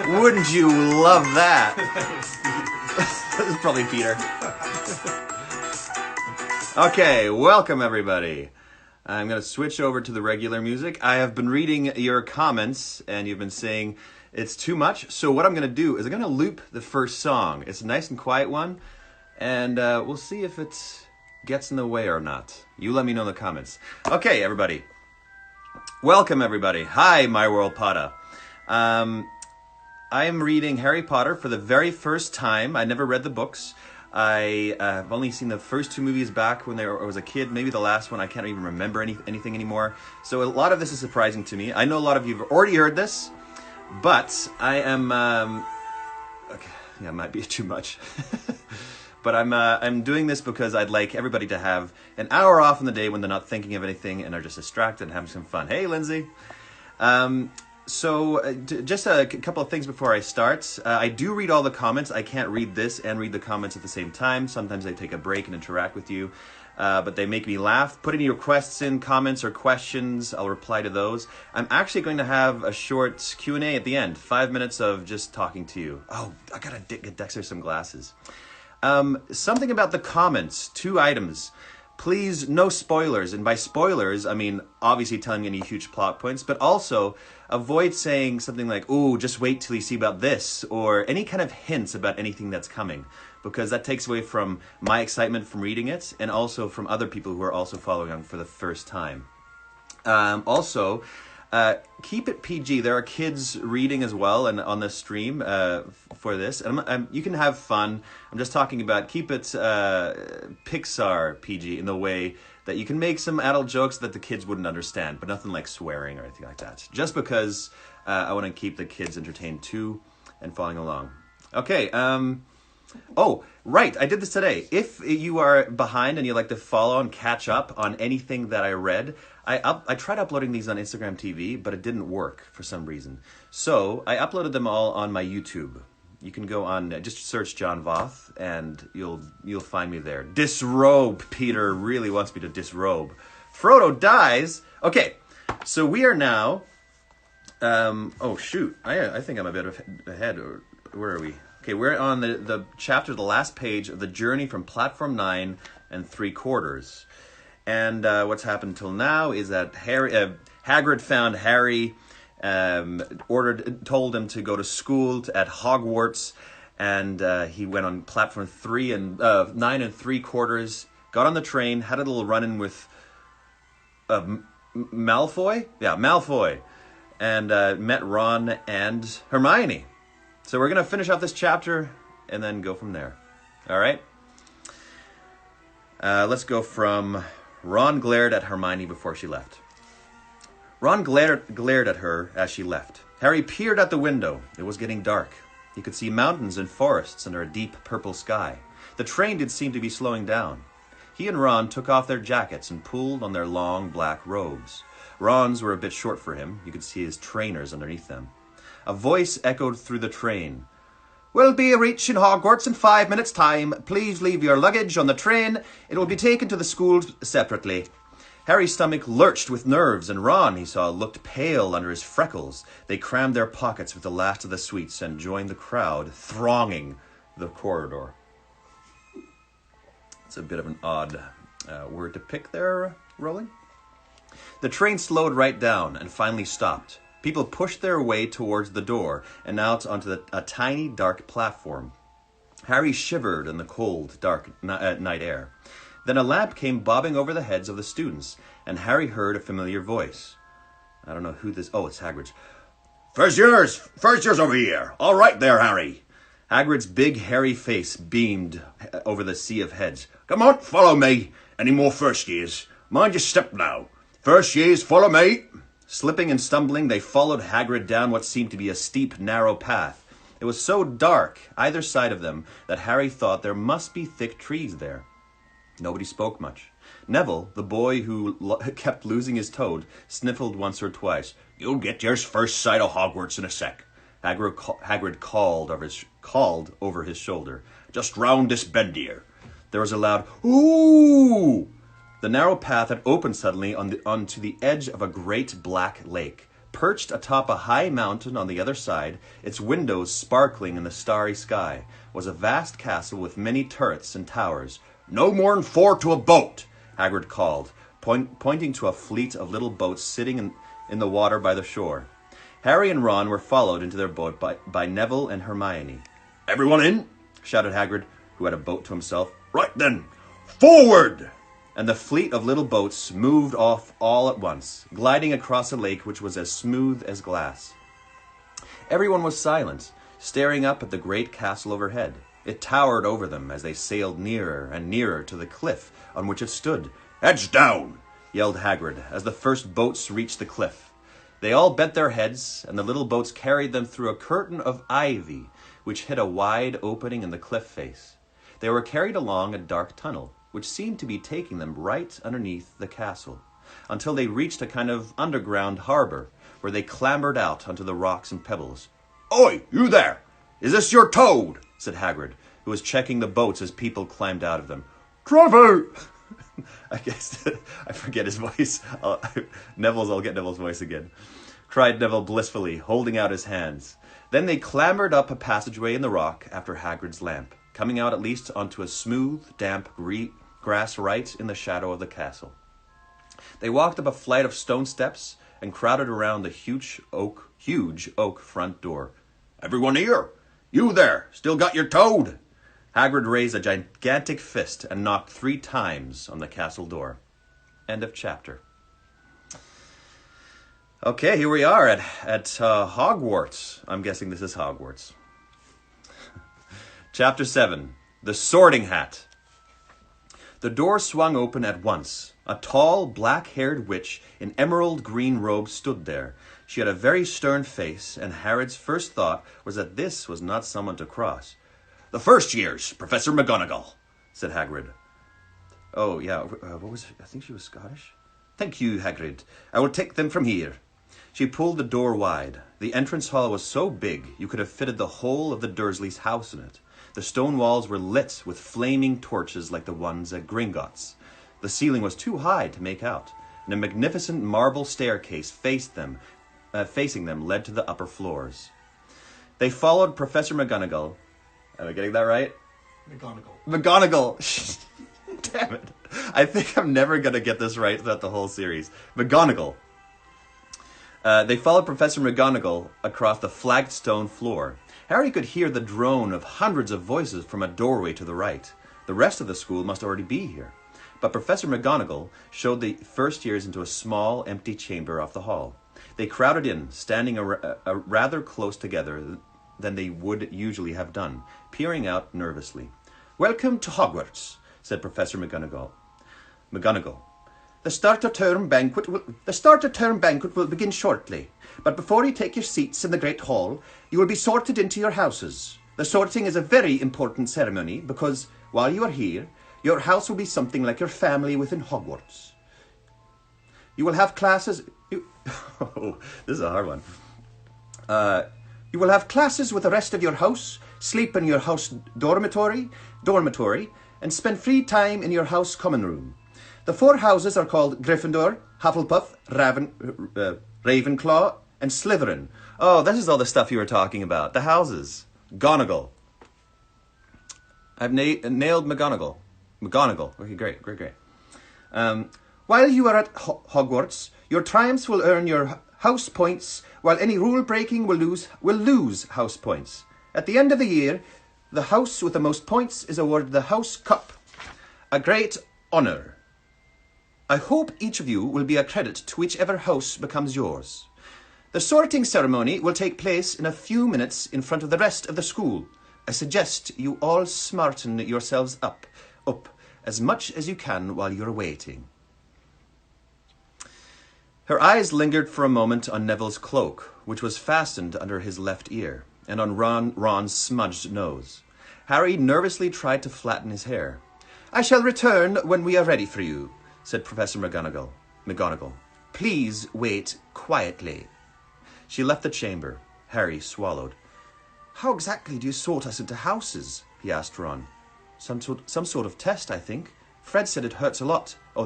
Wouldn't you love that? This is probably Peter. Okay, welcome everybody. I'm going to switch over to the regular music. I have been reading your comments, and you've been saying it's too much. So what I'm going to do is I'm going to loop the first song. It's a nice and quiet one, and we'll see if it gets in the way or not. You let me know in the comments. Okay, everybody. Welcome, everybody. Hi, My World Potta. I am reading Harry Potter for the very first time. I never read the books. I've only seen the first two movies back when I was a kid. Maybe the last one. I can't even remember anything anymore. So a lot of this is surprising to me. I know a lot of you have already heard this, but I am... okay, yeah, it might be too much. But I'm doing this because I'd like everybody to have an hour off in the day when they're not thinking of anything and are just distracted and having some fun. Hey, Lindsay. Just a couple of things before I start. I do read all the comments. I can't read this and read the comments at the same time. Sometimes I take a break and interact with you, but they make me laugh. Put any requests in, comments or questions. I'll reply to those. I'm actually going to have a short Q&A at the end. 5 minutes of just talking to you. Oh, I gotta get Dexter some glasses. Something about the comments. 2 items. Please, no spoilers. And by spoilers, I mean obviously telling me any huge plot points, but also avoid saying something like, "Ooh, just wait till you see about this," or any kind of hints about anything that's coming, because that takes away from my excitement from reading it and also from other people who are also following on for the first time. Also, keep it PG. There are kids reading as well and on the stream for this. And you can have fun. I'm just talking about keep it Pixar PG in the way that you can make some adult jokes that the kids wouldn't understand, but nothing like swearing or anything like that. Just because I want to keep the kids entertained too and following along. Okay. Oh, right. I did this today. If you are behind and you'd like to follow and catch up on anything that I read, I tried uploading these on Instagram TV, but it didn't work for some reason. So I uploaded them all on my YouTube. You can go on, just search John Voth, and you'll find me there. Disrobe. Peter really wants me to disrobe. Frodo dies. Okay, so we are now... oh, shoot. I think I'm a bit ahead. Where are we? Okay, we're on the chapter, the last page of the journey from Platform 9 and 3/4. And what's happened till now is that Hagrid found Harry, told him to go to school at Hogwarts, and he went on Platform 9 and 3/4, got on the train, had a little run-in with Malfoy? Yeah, Malfoy, and met Ron and Hermione. So we're going to finish off this chapter and then go from there. All right? Let's go from Ron glared at Hermione before she left. Ron glared at her as she left. Harry peered out the window. It was getting dark. He could see mountains and forests under a deep purple sky. The train did seem to be slowing down. He and Ron took off their jackets and pulled on their long black robes. Ron's were a bit short for him. You could see his trainers underneath them. A voice echoed through the train. "We'll be reaching Hogwarts in 5 minutes' time. Please leave your luggage on the train. It will be taken to the schools separately." Harry's stomach lurched with nerves, and Ron, he saw, looked pale under his freckles. They crammed their pockets with the last of the sweets and joined the crowd thronging the corridor. It's a bit of an odd word to pick there, Rowling. The train slowed right down and finally stopped. People pushed their way towards the door and out onto a tiny, dark platform. Harry shivered in the cold, dark night air. Then a lamp came bobbing over the heads of the students, and Harry heard a familiar voice. I don't know who this... Oh, it's Hagrid's. First years over here. All right there, Harry." Hagrid's big, hairy face beamed over the sea of heads. "Come on, follow me. Any more first years? Mind your step now. First years, follow me." Slipping and stumbling, they followed Hagrid down what seemed to be a steep, narrow path. It was so dark, either side of them, that Harry thought there must be thick trees there. Nobody spoke much. Neville, the boy who kept losing his toad, sniffled once or twice. "You'll get your first sight of Hogwarts in a sec." Hagrid called over his shoulder. "Just round this bend here." There was a loud, "Ooh!" The narrow path had opened suddenly onto the edge of a great black lake. Perched atop a high mountain on the other side, its windows sparkling in the starry sky, was a vast castle with many turrets and towers. "No more'n 4 to a boat," Hagrid called, pointing to a fleet of little boats sitting in the water by the shore. Harry and Ron were followed into their boat by Neville and Hermione. "Everyone in?" shouted Hagrid, who had a boat to himself. "Right then, forward!" And the fleet of little boats moved off all at once, gliding across a lake which was as smooth as glass. Everyone was silent, staring up at the great castle overhead. It towered over them as they sailed nearer and nearer to the cliff on which it stood. "Heads down!" yelled Hagrid as the first boats reached the cliff. They all bent their heads, and the little boats carried them through a curtain of ivy which hid a wide opening in the cliff face. They were carried along a dark tunnel, which seemed to be taking them right underneath the castle, until they reached a kind of underground harbor, where they clambered out onto the rocks and pebbles. "Oi, you there! Is this your toad?" said Hagrid, who was checking the boats as people climbed out of them. "Trevor!" I guess I forget his voice. I'll get Neville's voice again. Cried Neville blissfully, holding out his hands. Then they clambered up a passageway in the rock after Hagrid's lamp, coming out at least onto a smooth, damp grass right in the shadow of the castle. They walked up a flight of stone steps and crowded around the huge oak front door. "Everyone here? You there, still got your toad?" Hagrid raised a gigantic fist and knocked 3 times on the castle door. End of chapter. Okay, here we are at Hogwarts. I'm guessing this is Hogwarts. Chapter 7, The Sorting Hat. The door swung open at once. A tall, black-haired witch in emerald green robes stood there. She had a very stern face, and Harry's first thought was that this was not someone to cross. "The first years, Professor McGonagall," said Hagrid. "Oh, yeah, what was it? I think she was Scottish." "Thank you, Hagrid. I will take them from here." She pulled the door wide. The entrance hall was so big you could have fitted the whole of the Dursleys' house in it. The stone walls were lit with flaming torches like the ones at Gringotts. The ceiling was too high to make out, and a magnificent marble staircase facing them led to the upper floors. They followed Professor McGonagall. Am I getting that right? McGonagall. Damn it. I think I'm never going to get this right throughout the whole series. McGonagall. They followed Professor McGonagall across the flagged stone floor. Harry could hear the drone of hundreds of voices from a doorway to the right. The rest of the school must already be here. But Professor McGonagall showed the first years into a small, empty chamber off the hall. They crowded in, standing rather close together than they would usually have done, peering out nervously. "Welcome to Hogwarts," said Professor McGonagall. The start-of-term banquet will begin shortly, but before you take your seats in the Great Hall, you will be sorted into your houses. The sorting is a very important ceremony because, while you are here, your house will be something like your family within Hogwarts. You will have classes... Oh, this is a hard one. You will have classes with the rest of your house, sleep in your house dormitory, and spend free time in your house common room. The 4 houses are called Gryffindor, Hufflepuff, Ravenclaw, and Slytherin. Oh, this is all the stuff you were talking about. The houses. McGonagall. I've nailed McGonagall. Okay, great. While you are at Hogwarts, your triumphs will earn your house points, while any rule breaking will lose house points. At the end of the year, the house with the most points is awarded the House Cup, a great honour. I hope each of you will be a credit to whichever house becomes yours. The sorting ceremony will take place in a few minutes in front of the rest of the school. I suggest you all smarten yourselves up as much as you can while you're waiting. Her eyes lingered for a moment on Neville's cloak, which was fastened under his left ear, and on Ron's smudged nose. Harry nervously tried to flatten his hair. "I shall return when we are ready for you," said Professor McGonagall. "Please wait quietly." She left the chamber. Harry swallowed. "How exactly do you sort us into houses?" he asked Ron. Some sort of test, I think. Fred said it hurts a lot. Oh,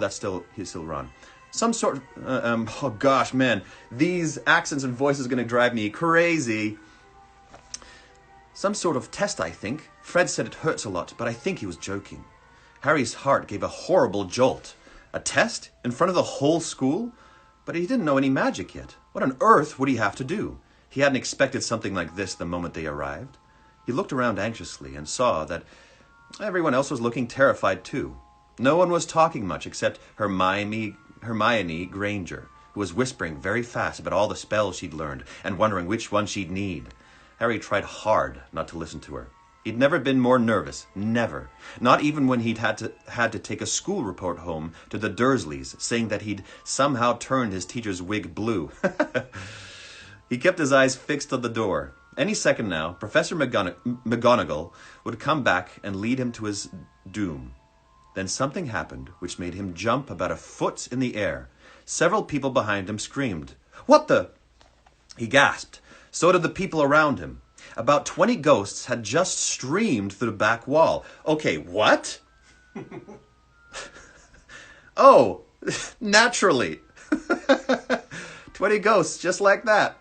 he's still Ron. Some sort of, oh gosh, man, these accents and voices are going to drive me crazy. Some sort of test, I think. Fred said it hurts a lot, but I think he was joking. Harry's heart gave a horrible jolt. A test? In front of the whole school? But he didn't know any magic yet. What on earth would he have to do? He hadn't expected something like this the moment they arrived. He looked around anxiously and saw that everyone else was looking terrified too. No one was talking much except Hermione Granger, who was whispering very fast about all the spells she'd learned and wondering which one she'd need. Harry tried hard not to listen to her. He'd never been more nervous, never. Not even when he'd had to take a school report home to the Dursleys, saying that he'd somehow turned his teacher's wig blue. He kept his eyes fixed on the door. Any second now, Professor McGonagall would come back and lead him to his doom. Then something happened which made him jump about a foot in the air. Several people behind him screamed, "What the?" He gasped. So did the people around him. About 20 ghosts had just streamed through the back wall. Okay, what? Oh, naturally. 20 ghosts, just like that.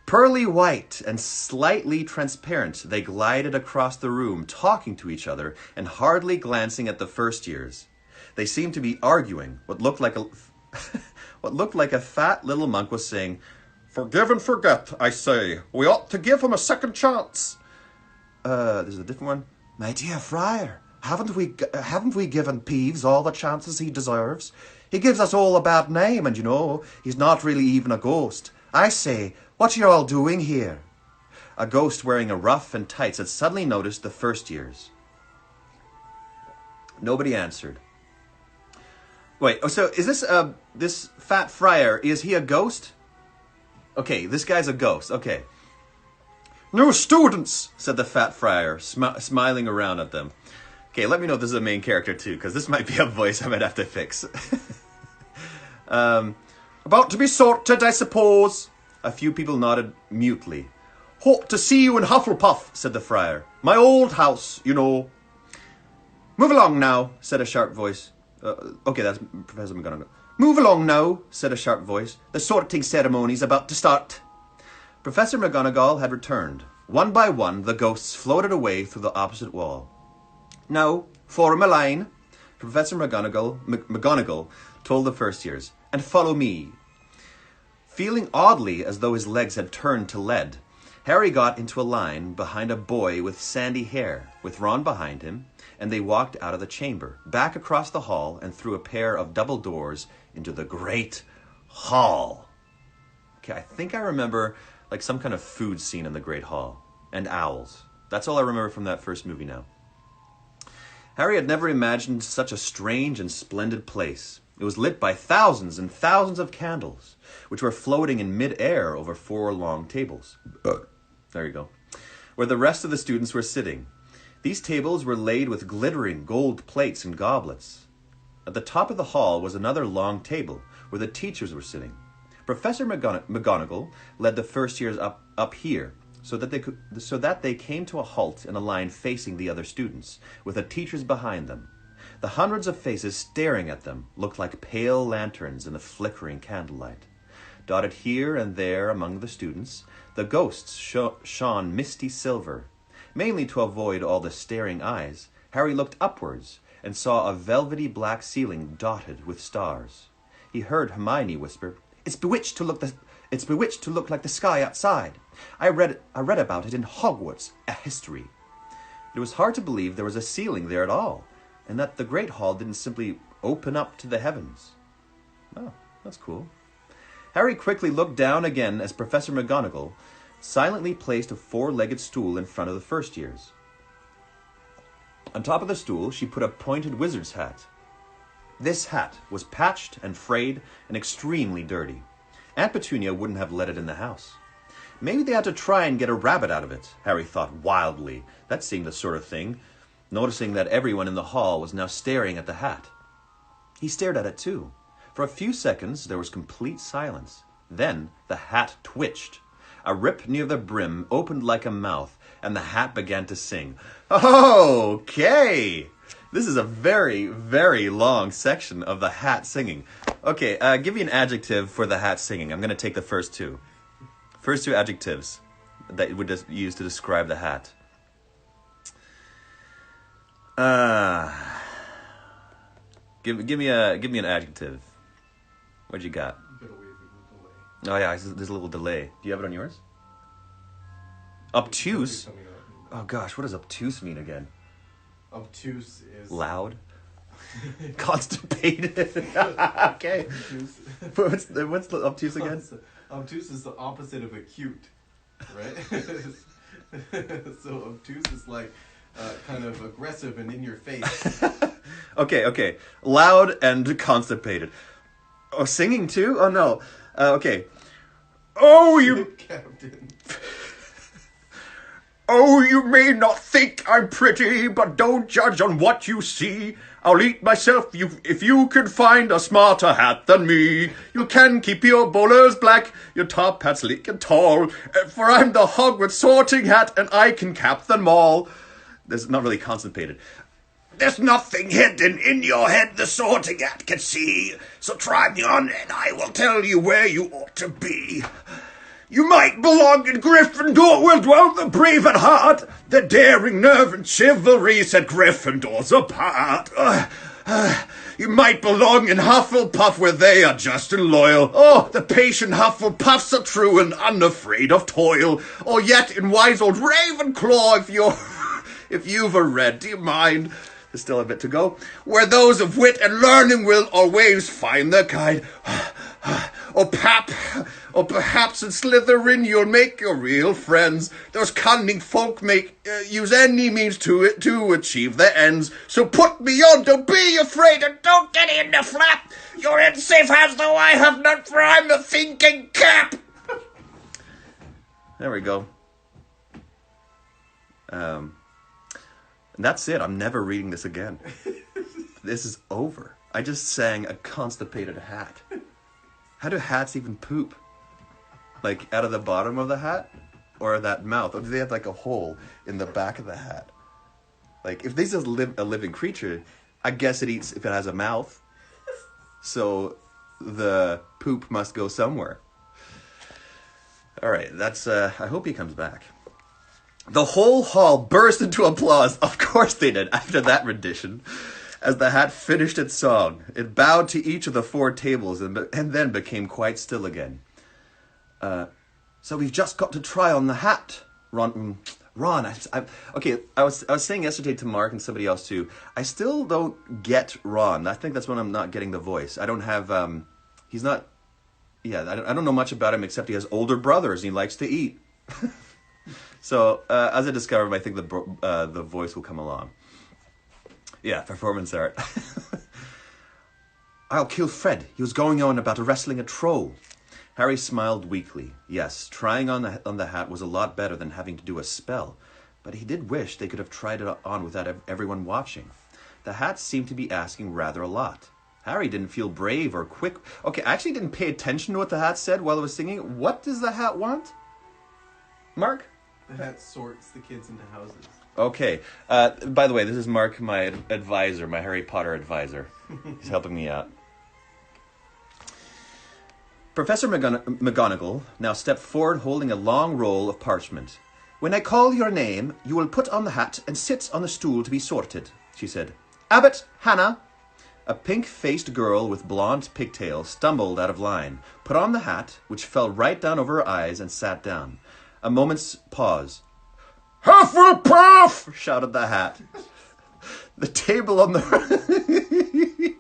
Pearly white and slightly transparent, they glided across the room, talking to each other and hardly glancing at the first years. They seemed to be arguing. What looked like a fat little monk was saying, "Forgive and forget, I say. We ought to give him a second chance." There's a different one. "My dear friar, haven't we given Peeves all the chances he deserves? He gives us all a bad name, and he's not really even a ghost. I say, what are you all doing here?" A ghost wearing a ruff and tights had suddenly noticed the first years. Nobody answered. Wait, so is this fat friar, is he a ghost? Okay, this guy's a ghost. Okay. "New students," said the fat friar, smiling around at them. Okay, let me know if this is a main character too, because this might be a voice I might have to fix. "About to be sorted, I suppose." A few people nodded mutely. "Hope to see you in Hufflepuff," said the friar. "My old house, Move along now," said a sharp voice. Okay, that's Professor McGonagall. "Move along now," said a sharp voice. "The sorting ceremony's about to start." Professor McGonagall had returned. One by one, the ghosts floated away through the opposite wall. "Now, form a line," Professor McGonagall told the first years, "and follow me." Feeling oddly as though his legs had turned to lead, Harry got into a line behind a boy with sandy hair, with Ron behind him, and they walked out of the chamber, back across the hall, and through a pair of double doors into the Great Hall. Okay, I think I remember like some kind of food scene in the Great Hall, and owls. That's all I remember from that first movie now. Harry had never imagined such a strange and splendid place. It was lit by thousands and thousands of candles, which were floating in mid-air over 4 long tables. There you go. Where the rest of the students were sitting. These tables were laid with glittering gold plates and goblets. At the top of the hall was another long table, where the teachers were sitting. Professor McGonagall led the first years up here, so that they came to a halt in a line facing the other students, with the teachers behind them. The hundreds of faces staring at them looked like pale lanterns in the flickering candlelight. Dotted here and there among the students, the ghosts shone misty silver. Mainly to avoid all the staring eyes, Harry looked upwards and saw a velvety black ceiling dotted with stars. He heard Hermione whisper, It's bewitched to look like the sky outside. I read about it in Hogwarts, a history." It was hard to believe there was a ceiling there at all, and that the Great Hall didn't simply open up to the heavens. Oh, that's cool. Harry quickly looked down again as Professor McGonagall silently placed a 4-legged stool in front of the first years. On top of the stool, she put a pointed wizard's hat. This hat was patched and frayed and extremely dirty. Aunt Petunia wouldn't have let it in the house. Maybe they had to try and get a rabbit out of it, Harry thought wildly. That seemed the sort of thing, noticing that everyone in the hall was now staring at the hat. He stared at it too. For a few seconds, there was complete silence. Then the hat twitched. A rip near the brim opened like a mouth, and the hat began to sing. Okay! This is a very, very long section of the hat singing. Okay, give me an adjective for the hat singing. I'm going to take the first two. First two adjectives that you would just use to describe the hat. Give me an adjective. What you got? Oh yeah, there's a little delay. Do you have it on yours? Obtuse? Oh gosh, what does obtuse mean again? Obtuse is... Loud? Constipated? Okay. What's the obtuse again? Obtuse is the opposite of acute, right? So obtuse is like kind of aggressive and in your face. Okay. Loud and constipated. Oh, singing too? Oh no. Okay. Oh, you... Captain. Oh, you may not think I'm pretty, but don't judge on what you see. I'll eat myself if you can find a smarter hat than me. You can keep your bowlers black, your top hat sleek and tall, for I'm the Hogwarts sorting hat, and I can cap them all. That's not really constipated. There's nothing hidden in your head the sorting hat can see. So try me on and I will tell you where you ought to be. You might belong in Gryffindor, where dwell the brave at heart. The daring nerve and chivalry set Gryffindors apart. You might belong in Hufflepuff, where they are just and loyal. Oh, the patient Hufflepuffs are true and unafraid of toil. Or yet in wise old Ravenclaw, if you've a read, do you mind? There's still a bit to go. Where those of wit and learning will always find their guide. Or perhaps in Slytherin you'll make your real friends. Those cunning folk use any means to achieve their ends. So put me on, don't be afraid, and don't get in the flap. You're in safe hands, though I have none, for I'm the thinking cap. There we go. And that's it. I'm never reading this again. This is over. I just sang a constipated hat. How do hats even poop? Like, out of the bottom of the hat? Or that mouth? Or do they have, like, a hole in the back of the hat? Like, if this is a living creature, I guess it eats if it has a mouth. So, the poop must go somewhere. Alright, that's, I hope he comes back. The whole hall burst into applause. Of course they did, after that rendition. As the hat finished its song, it bowed to each of the 4 tables and then became quite still again. So we've just got to try on the hat, Ron. I was saying yesterday to Mark and somebody else too. I still don't get Ron. I think that's when I'm not getting the voice. I don't have. He's not. Yeah, I don't know much about him except he has older brothers and he likes to eat. So as I discovered, I think the voice will come along. Yeah, performance art. I'll kill Fred. He was going on about wrestling a troll. Harry smiled weakly. Yes, trying on the hat was a lot better than having to do a spell, but he did wish they could have tried it on without everyone watching. The hat seemed to be asking rather a lot. Harry didn't feel brave or quick. Okay, I actually didn't pay attention to what the hat said while I was singing. What does the hat want? Mark? The hat sorts the kids into houses. Okay. By the way, this is Mark, my advisor, my Harry Potter advisor. He's helping me out. Professor McGonagall now stepped forward holding a long roll of parchment. When I call your name, you will put on the hat and sit on the stool to be sorted, she said. Abbott, Hannah. A pink-faced girl with blonde pigtails stumbled out of line, put on the hat, which fell right down over her eyes, and sat down. A moment's pause. Hufflepuff! Shouted the hat. The table on the...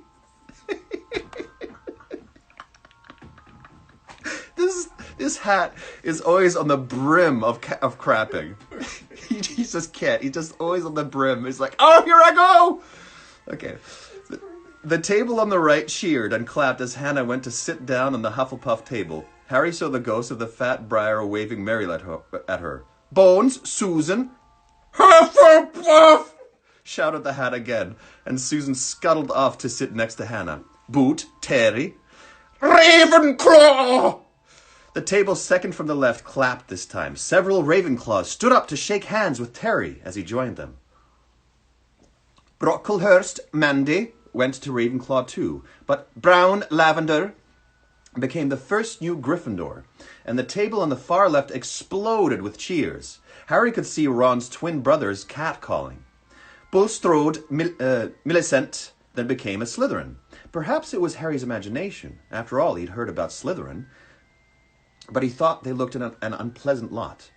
This hat is always on the brim of crapping. He just can't. He's just always on the brim. He's like, oh, here I go! Okay. The table on the right cheered and clapped as Hannah went to sit down on the Hufflepuff table. Harry saw the ghost of the fat Briar waving merrily at her. Bones, Susan. Hufflepuff! Shouted the hat again, and Susan scuttled off to sit next to Hannah. Boot, Terry. Ravenclaw! The table second from the left clapped this time. Several Ravenclaws stood up to shake hands with Terry as he joined them. Brocklehurst, Mandy, went to Ravenclaw too, but brown lavender became the first new Gryffindor, and the table on the far left exploded with cheers. Harry could see Ron's twin brother's catcalling. Bulstrode Millicent then became a Slytherin. Perhaps it was Harry's imagination. After all, he'd heard about Slytherin, but he thought they looked an unpleasant lot.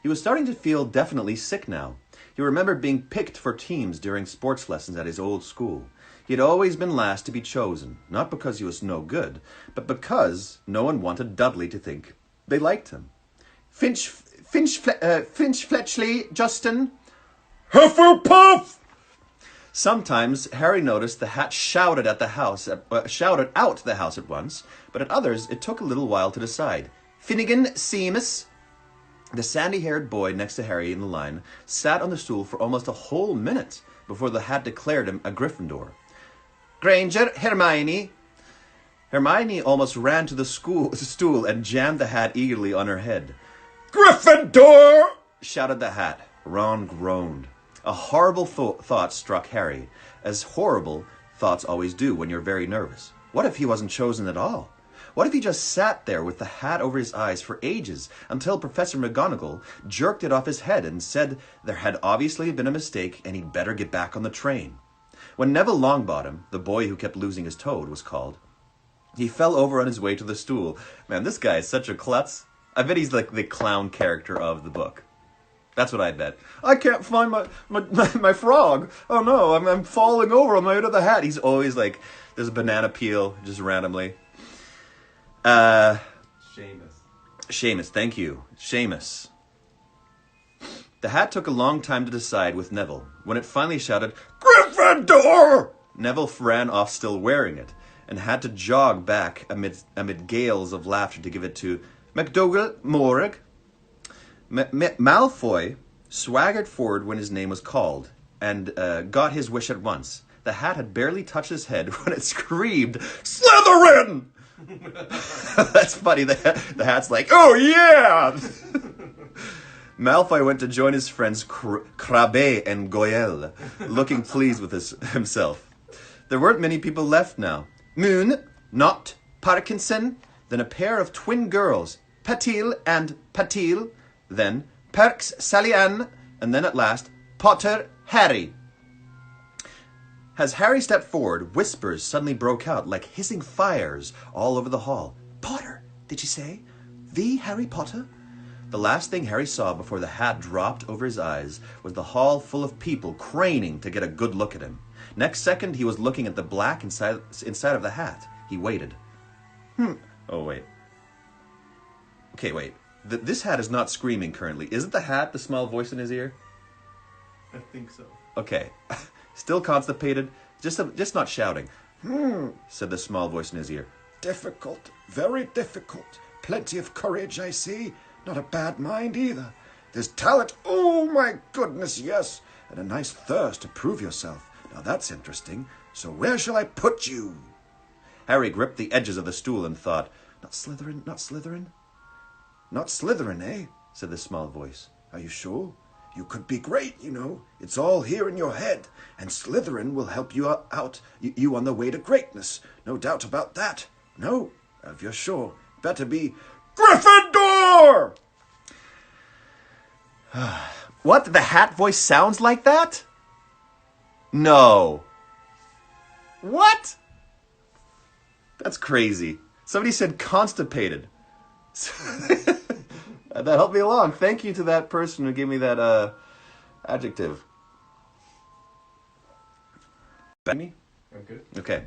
He was starting to feel definitely sick now. He remembered being picked for teams during sports lessons at his old school. He had always been last to be chosen, not because he was no good, but because no one wanted Dudley to think they liked him. Finch Fletchley, Justin. Hufflepuff! Sometimes Harry noticed the hat shouted out the house at once, but at others it took a little while to decide. Finnegan Seamus, the sandy-haired boy next to Harry in the line, sat on the stool for almost a whole minute before the hat declared him a Gryffindor. Granger, Hermione. Hermione almost ran to the stool and jammed the hat eagerly on her head. Gryffindor! Shouted the hat. Ron groaned. A horrible thought struck Harry, as horrible thoughts always do when you're very nervous. What if he wasn't chosen at all? What if he just sat there with the hat over his eyes for ages until Professor McGonagall jerked it off his head and said there had obviously been a mistake and he'd better get back on the train? When Neville Longbottom, the boy who kept losing his toad, was called, he fell over on his way to the stool. Man, this guy is such a klutz. I bet he's like the clown character of the book. That's what I bet. I can't find my frog. Oh no, I'm falling over on my way to the hat. He's always like, there's a banana peel just randomly. Seamus, thank you. Seamus. The hat took a long time to decide with Neville. When it finally shouted, Gryffindor! Neville ran off still wearing it, and had to jog back amid gales of laughter to give it to McDougal Morag. Malfoy swaggered forward when his name was called, and got his wish at once. The hat had barely touched his head when it screamed, Slytherin! That's funny. The hat's like, oh yeah! Malfoy went to join his friends Crabbe and Goyle, looking pleased with himself. There weren't many people left now. Moon, Not, Parkinson, then a pair of twin girls, Patil and Patil, then Perks Sally-Ann, and then at last, Potter Harry. As Harry stepped forward, whispers suddenly broke out like hissing fires all over the hall. Potter, did you say? The Harry Potter? The last thing Harry saw before the hat dropped over his eyes was the hall full of people craning to get a good look at him. Next second, he was looking at the black inside of the hat. He waited. Oh, wait. Okay, wait. This hat is not screaming currently. Isn't the hat the small voice in his ear? I think so. Okay. Still constipated, just not shouting. Said the small voice in his ear. Difficult, very difficult. Plenty of courage, I see. Not a bad mind either. There's talent, oh my goodness, yes. And a nice thirst to prove yourself. Now that's interesting. So where shall I put you? Harry gripped the edges of the stool and thought, Not Slytherin, not Slytherin. Not Slytherin, eh? Said the small voice. Are you sure? You could be great, you know. It's all here in your head. And Slytherin will help you out, you on the way to greatness. No doubt about that. No, if you're sure, better be Gryffindor! What? The hat voice sounds like that? No. What? That's crazy. Somebody said constipated. That helped me along. Thank you to that person who gave me that adjective. Me? I'm good. Okay.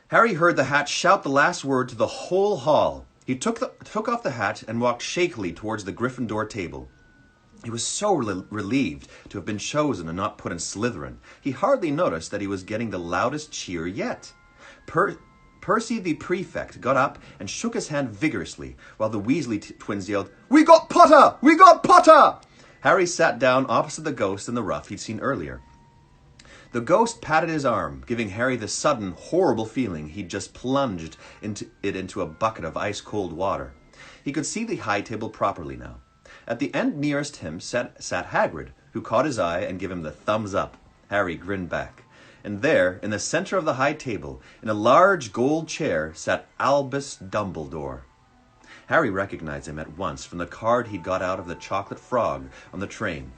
Harry heard the hat shout the last word to the whole hall. He took off the hat and walked shakily towards the Gryffindor table. He was so relieved to have been chosen and not put in Slytherin. He hardly noticed that he was getting the loudest cheer yet. Percy the prefect got up and shook his hand vigorously, while the Weasley twins yelled, We got Potter! We got Potter! Harry sat down opposite the ghost in the ruff he'd seen earlier. The ghost patted his arm, giving Harry the sudden, horrible feeling he'd just plunged into a bucket of ice-cold water. He could see the high table properly now. At the end nearest him sat Hagrid, who caught his eye and gave him the thumbs up. Harry grinned back. And there, in the center of the high table, in a large gold chair, sat Albus Dumbledore. Harry recognized him at once from the card he'd got out of the chocolate frog on the train.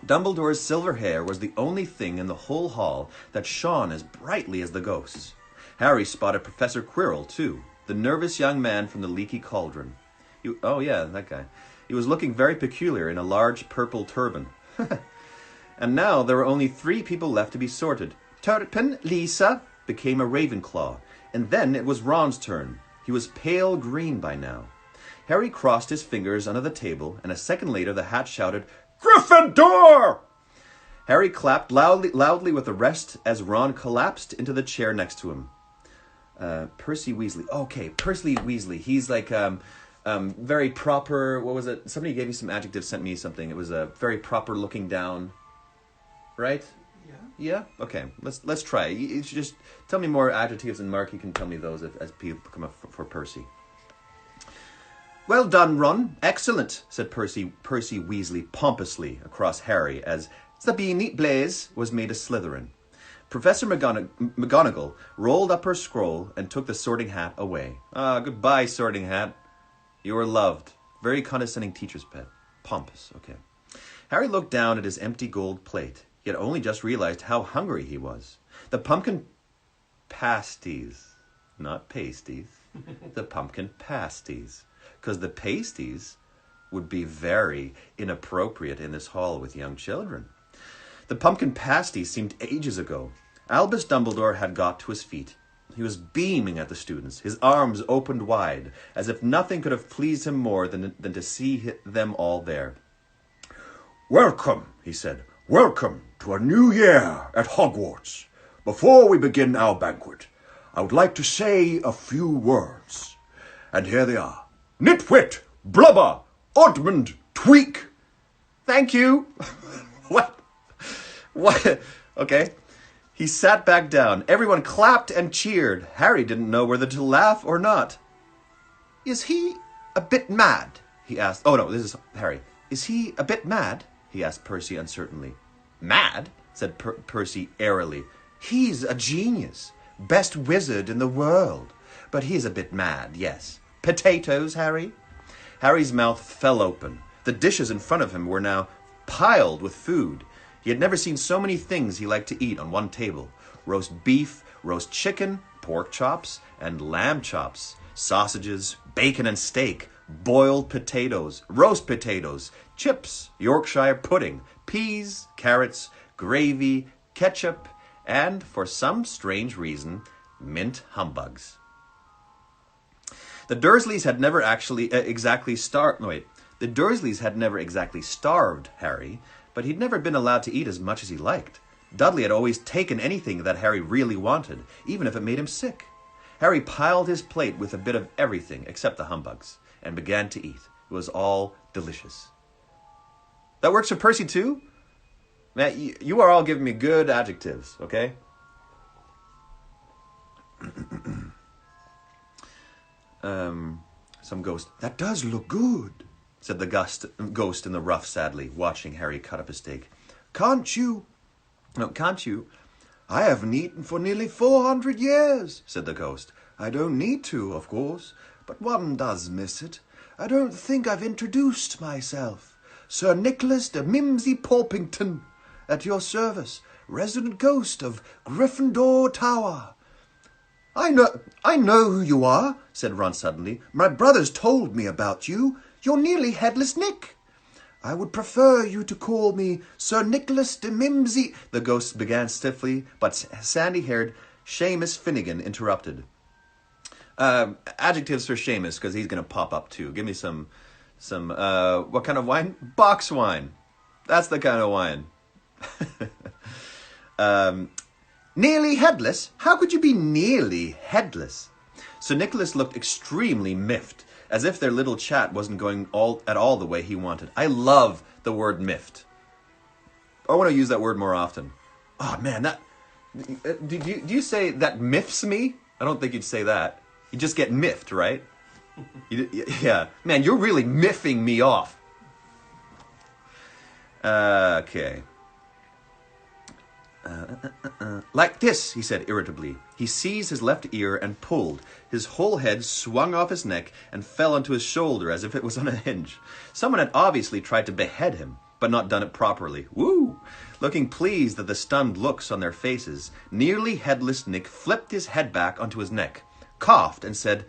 Dumbledore's silver hair was the only thing in the whole hall that shone as brightly as the ghost's. Harry spotted Professor Quirrell, too, the nervous young man from the leaky cauldron. Oh, yeah, that guy. He was looking very peculiar in a large purple turban. And now there were only 3 people left to be sorted. Turpin, Lisa, became a Ravenclaw, and then it was Ron's turn. He was pale green by now. Harry crossed his fingers under the table, and a second later the hat shouted, "Gryffindor!" Harry clapped loudly with the rest as Ron collapsed into the chair next to him. Percy Weasley. Okay, Percy Weasley. He's like very proper. What was it? Somebody gave me some adjectives, sent me something. It was a very proper looking down. Right? Yeah. Yeah? Okay, let's try. You should just tell me more adjectives, and Mark, you can tell me those as people come up for Percy. "Well done, Ron. Excellent," said Percy Weasley pompously across Harry as Sabine Blaise was made a Slytherin. Professor McGonagall rolled up her scroll and took the sorting hat away. Goodbye, sorting hat. You are loved. Very condescending teacher's pet. Pompous, okay. Harry looked down at his empty gold plate. He had only just realized how hungry he was. The pumpkin pasties, not pasties, the pumpkin pasties. Because the pasties would be very inappropriate in this hall with young children. The pumpkin pasties seemed ages ago. Albus Dumbledore had got to his feet. He was beaming at the students, his arms opened wide, as if nothing could have pleased him more than to see them all there. "Welcome," he said. "Welcome to a new year at Hogwarts. Before we begin our banquet, I would like to say a few words. And here they are. Nitwit, Blubber, Oddmund, Tweak." "Thank you." What? Okay. He sat back down. Everyone clapped and cheered. Harry didn't know whether to laugh or not. "Is he a bit mad?" he asked. Oh, no, this is Harry. "Is he a bit mad?" he asked Percy uncertainly. "Mad?" said Percy airily. "He's a genius. Best wizard in the world. But he's a bit mad, yes. Potatoes, Harry?" Harry's mouth fell open. The dishes in front of him were now piled with food. He had never seen so many things he liked to eat on one table. Roast beef, roast chicken, pork chops, and lamb chops, sausages, bacon and steak, boiled potatoes, roast potatoes, chips, Yorkshire pudding, peas, carrots, gravy, ketchup, and, for some strange reason, mint humbugs. The Dursleys had never exactly starved Harry, but he'd never been allowed to eat as much as he liked. Dudley had always taken anything that Harry really wanted, even if it made him sick. Harry piled his plate with a bit of everything except the humbugs, and began to eat. It was all delicious. That works for Percy too? Matt, you are all giving me good adjectives, okay? Some ghost. "That does look good," said the ghost in the ruff sadly, watching Harry cut up a steak. Can't you? Can't you? "I haven't eaten for nearly 400 years, said the ghost. "I don't need to, of course, but one does miss it. I don't think I've introduced myself. Sir Nicholas de Mimsy Porpington, at your service, resident ghost of Gryffindor Tower." I know who you are," said Ron suddenly. "My brothers told me about you. You're nearly Headless Nick." "I would prefer you to call me Sir Nicholas de Mimsy," the ghost began stiffly, but sandy-haired Seamus Finnegan interrupted. Adjectives for Seamus, because he's going to pop up too. Give me some what kind of wine? Box wine. That's the kind of wine. "Nearly headless? How could you be nearly headless?" Sir Nicholas looked extremely miffed, as if their little chat wasn't going at all the way he wanted. I love the word miffed. I want to use that word more often. Oh, man, do you say that miffs me? I don't think you'd say that. You just get miffed, right? Yeah. Man, you're really miffing me off. Okay. Like this, he said irritably. He seized his left ear and pulled. His whole head swung off his neck and fell onto his shoulder as if it was on a hinge. Someone had obviously tried to behead him, but not done it properly. Woo! Looking pleased at the stunned looks on their faces, nearly headless Nick flipped his head back onto his neck, coughed, and said,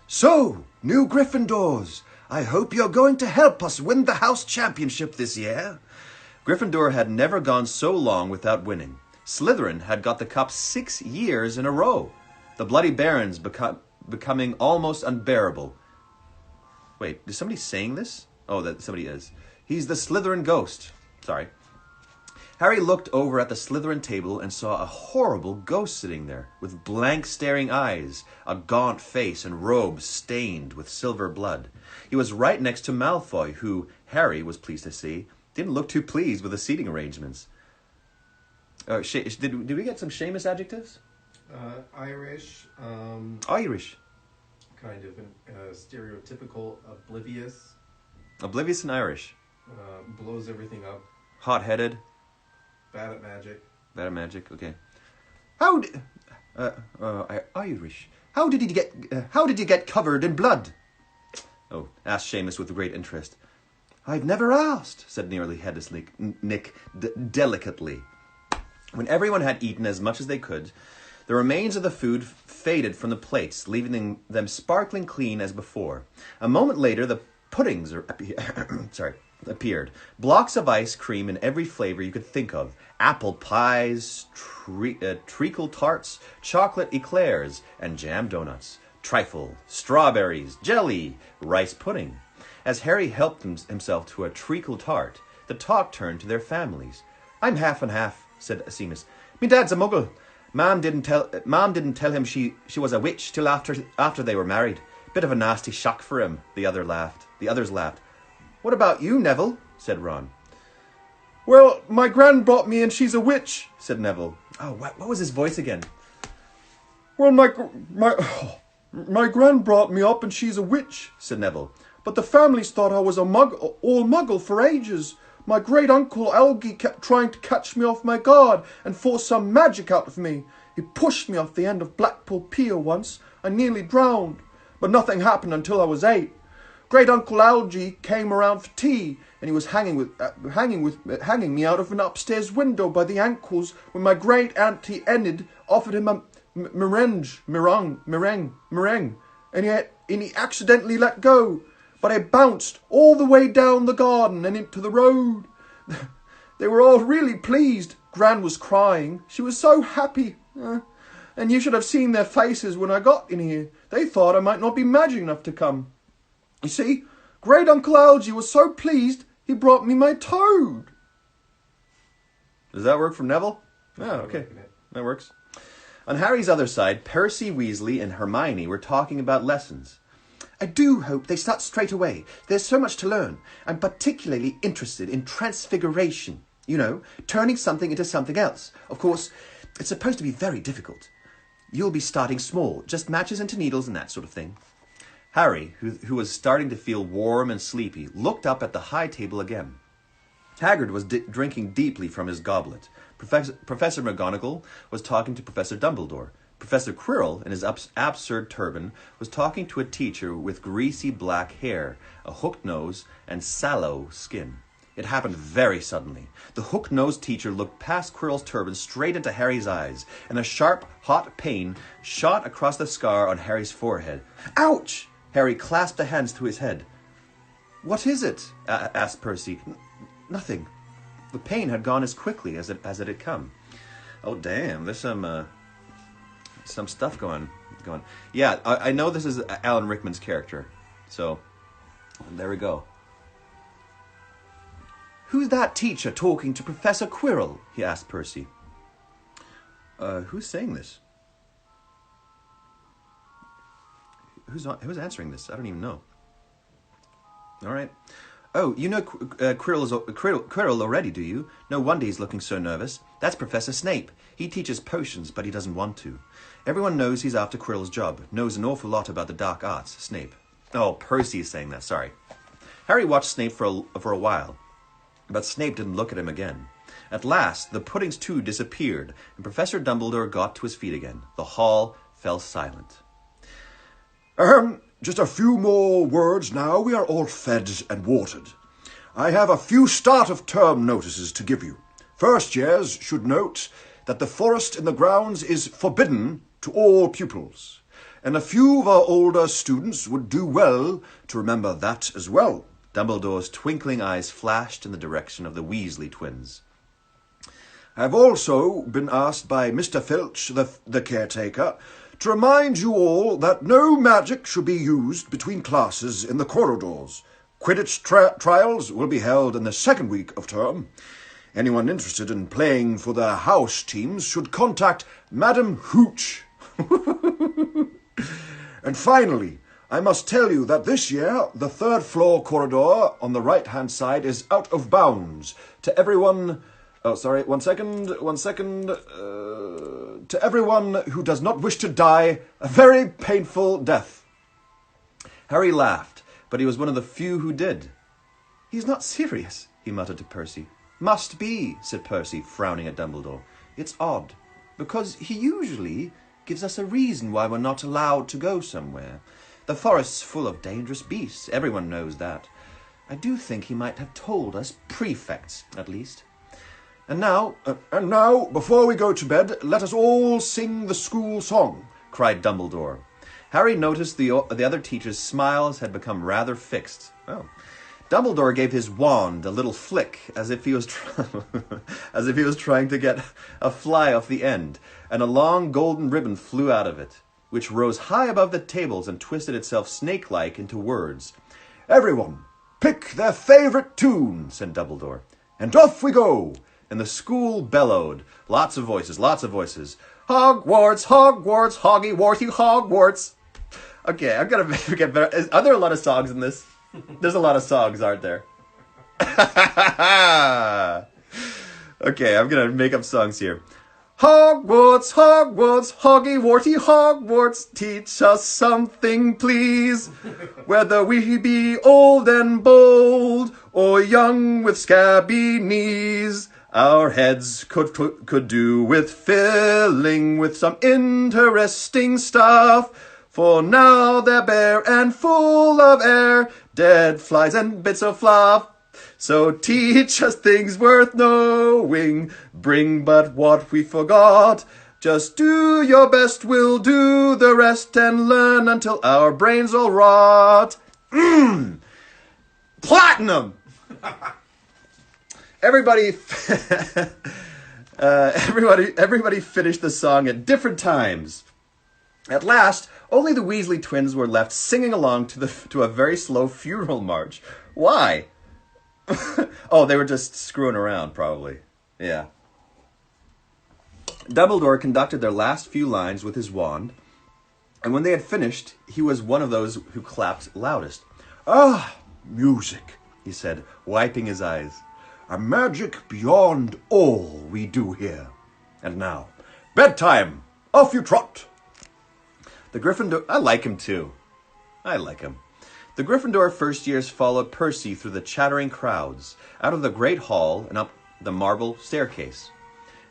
"So, new Gryffindors, I hope you're going to help us win the house championship this year." Gryffindor had never gone so long without winning. Slytherin had got the cup 6 years in a row. The Bloody Barons becoming almost unbearable. Wait, is somebody saying this? Oh, that somebody is. He's the Slytherin ghost. Sorry. Harry looked over at the Slytherin table and saw a horrible ghost sitting there, with blank staring eyes, a gaunt face, and robes stained with silver blood. He was right next to Malfoy, who, Harry was pleased to see, didn't look too pleased with the seating arrangements. Did we get some Seamus adjectives? Irish. Irish. Kind of stereotypical, oblivious. Oblivious and Irish. Blows everything up. Hot-headed. Bad at magic. Bad at magic. Okay. Irish. How did you get covered in blood? Oh, asked Seamus with great interest. "I've never asked," said nearly headless Nick delicately. When everyone had eaten as much as they could, the remains of the food faded from the plates, leaving them sparkling clean as before. A moment later, the puddings appeared. Blocks of ice cream in every flavor you could think of. Apple pies, treacle tarts, chocolate eclairs, and jam donuts. Trifle, strawberries, jelly, rice pudding. As Harry helped himself to a treacle tart, the talk turned to their families. "I'm half and half," said Seamus. "Me dad's a muggle. Mom didn't tell him she was a witch till after they were married. Bit of a nasty shock for him." The others laughed. "What about you, Neville?" said Ron. "Well, my gran brought me and she's a witch," said Neville. Oh, what was his voice again? "Well, my gran brought me up and she's a witch," said Neville. "But the families thought I was all muggle for ages. My great-uncle Algie kept trying to catch me off my guard and force some magic out of me. He pushed me off the end of Blackpool Pier once. I nearly drowned, but nothing happened until I was 8. Great-uncle Algie came around for tea, and he was hanging me out of an upstairs window by the ankles when my great-auntie Enid offered him a meringue, and he accidentally let go. But I bounced all the way down the garden and into the road. They were all really pleased. Gran was crying. She was so happy. And you should have seen their faces when I got in here. They thought I might not be magic enough to come. You see, Great-uncle Algie was so pleased, he brought me my toad." Does that work for Neville? Oh, okay. That works. On Harry's other side, Percy Weasley and Hermione were talking about lessons. "I do hope they start straight away. There's so much to learn. I'm particularly interested in transfiguration. You know, turning something into something else. Of course, it's supposed to be very difficult. You'll be starting small, just matches into needles and that sort of thing." Harry, who was starting to feel warm and sleepy, looked up at the high table again. Hagrid was drinking deeply from his goblet. Professor McGonagall was talking to Professor Dumbledore. Professor Quirrell, in his absurd turban, was talking to a teacher with greasy black hair, a hooked nose, and sallow skin. It happened very suddenly. The hook-nosed teacher looked past Quirrell's turban straight into Harry's eyes, and a sharp, hot pain shot across the scar on Harry's forehead. "Ouch!" Harry clasped the hands to his head. "What is it?" asked Percy. "Nothing." The pain had gone as quickly as it had come. Oh, damn. There's some stuff going. Yeah, I know this is Alan Rickman's character. So, there we go. "Who's that teacher talking to Professor Quirrell?" he asked Percy. Who's saying this? Who's answering this? I don't even know. All right. "Oh, you know Quirrell already, do you? No wonder he's looking so nervous. That's Professor Snape. He teaches potions, but he doesn't want to. Everyone knows he's after Quirrell's job. Knows an awful lot about the dark arts, Snape." Oh, Percy is saying that. Sorry. Harry watched Snape for a while. But Snape didn't look at him again. At last, the puddings too disappeared, and Professor Dumbledore got to his feet again. The hall fell silent. Just a few more words now. We are all fed and watered. I have a few start-of-term notices to give you. First years should note that the forest in the grounds is forbidden to all pupils, and a few of our older students would do well to remember that as well. Dumbledore's twinkling eyes flashed in the direction of the Weasley twins. I have also been asked by Mr. Filch, the caretaker, to remind you all that no magic should be used between classes in the corridors. Quidditch trials will be held in the second week of term. Anyone interested in playing for the house teams should contact Madam Hooch. And finally, I must tell you that this year, the third floor corridor on the right-hand side is out of bounds. To everyone... Oh, sorry, one second. To everyone who does not wish to die a very painful death. Harry laughed, but he was one of the few who did. "He's not serious," he muttered to Percy. "Must be," said Percy, frowning at Dumbledore. "It's odd, because he usually gives us a reason why we're not allowed to go somewhere. The forest's full of dangerous beasts. Everyone knows that. I do think he might have told us prefects, at least. And now, before we go to bed, let us all sing the school song," cried Dumbledore. Harry noticed the other teachers' smiles had become rather fixed. Oh. Dumbledore gave his wand a little flick, as if he was trying to get a fly off the end, and a long golden ribbon flew out of it, which rose high above the tables and twisted itself snake-like into words. "Everyone, pick their favourite tune," said Dumbledore, "and off we go." And the school bellowed. Lots of voices. Hogwarts, Hogwarts, Hoggy Warty Hogwarts. Okay, I'm gonna get better. Are there a lot of songs in this? There's a lot of songs, aren't there? Okay, I'm gonna make up songs here. Hogwarts, Hogwarts, Hoggy Warty Hogwarts, teach us something, please. Whether we be old and bold, or young with scabby knees, our heads could do with filling with some interesting stuff. For now they're bare and full of air, dead flies and bits of fluff. So teach us things worth knowing, bring but what we forgot. Just do your best, we'll do the rest, and learn until our brains all rot. Platinum! Everybody finished the song at different times. At last, only the Weasley twins were left singing along to a very slow funeral march. Why? Oh, they were just screwing around, probably. Yeah. Dumbledore conducted their last few lines with his wand, and when they had finished, he was one of those who clapped loudest. "Ah, music," he said, wiping his eyes. "A magic beyond all we do here. And now, bedtime! Off you trot!" The Gryffindor... I like him, too. I like him. The Gryffindor first years followed Percy through the chattering crowds, out of the great hall and up the marble staircase.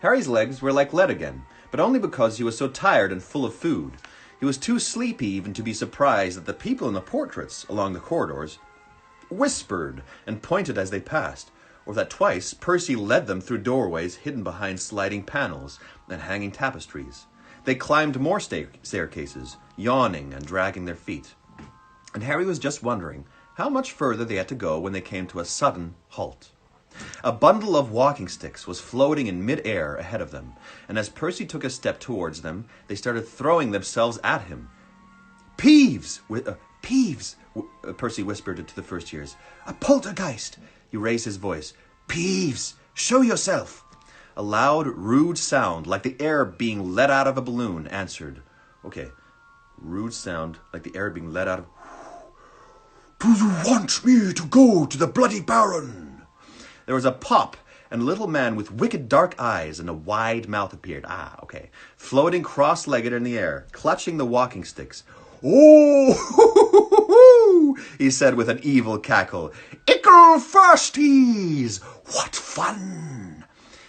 Harry's legs were like lead again, but only because he was so tired and full of food. He was too sleepy even to be surprised that the people in the portraits along the corridors whispered and pointed as they passed, or that twice Percy led them through doorways hidden behind sliding panels and hanging tapestries. They climbed more staircases, yawning and dragging their feet. And Harry was just wondering how much further they had to go when they came to a sudden halt. A bundle of walking sticks was floating in mid-air ahead of them, and as Percy took a step towards them, they started throwing themselves at him. Peeves! Peeves! Percy whispered to the first years. "A poltergeist!" He raised his voice. "Peeves! Show yourself!" A loud, rude sound, like the air being let out of a balloon, answered. Okay, rude sound, like the air being let out of... "Do you want me to go to the Bloody Baron?" There was a pop, and a little man with wicked dark eyes and a wide mouth appeared. Floating cross-legged in the air, clutching the walking sticks. "Oh, "Hoo-hoo-hoo-hoo!" he said with an evil cackle. "Ickle firsties! What fun!"